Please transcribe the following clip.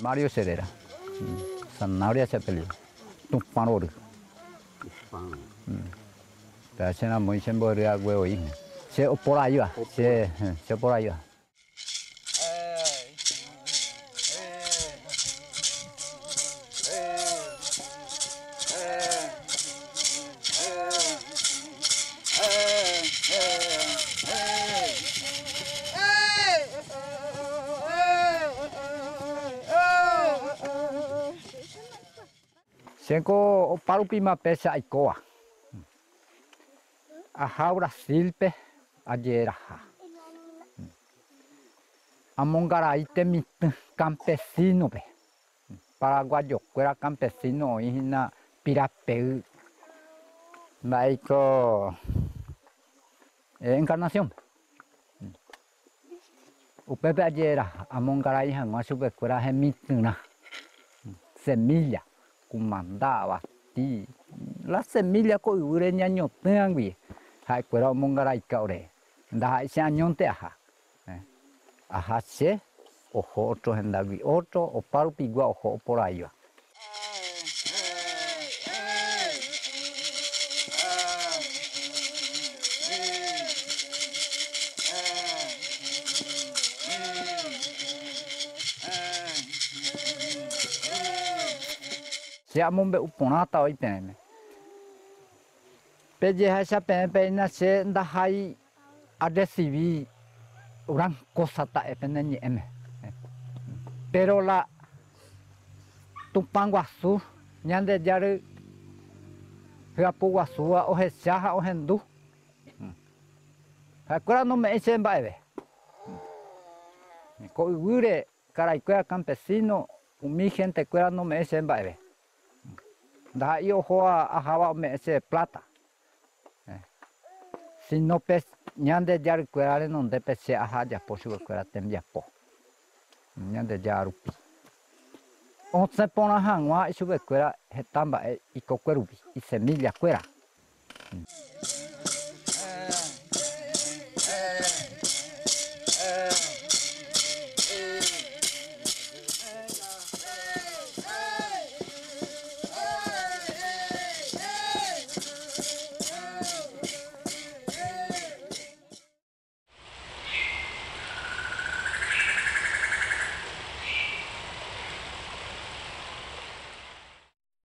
Mario Cerera. Zanahoria chapelio. Tupan oro. Ta chena muy semboria huevo y. Se por ahí va. Se por ahí va. Senko o parupima pesa aikoa. Aja Brasil pe ayer aja. Amongaray temit campesino pe. Paraguayo fuera campesino y na pirapeu. Maiko Encarnación. Upepe ayer amongaray hangwa sube fuera gemituna. Semilla. Kumandaba ti la semilla ko ureña ñoteangui hay cuero mongaray caure nda se añonte aja se ojo otro hendagui otro o paru pigua ojo por ahí va se amombe uponata hoy pene. Peye esa pene se ndahai a recibir gran cosa ta pene ni eme. Pero la tupanguasu ñande yare japuguasua o hechaja o hendu. Hakura no me echen baebe. Ko ure caraicua campesino mi gente cuera no me echen baebe. Da yo joa a java me ese plata. Si no pes ñande yar cuerare no de pese a jaya po su cuera tembia po. Ñande yarupi. On se pona hangwa su cuera hetamba y coquerubi y semilla cuera.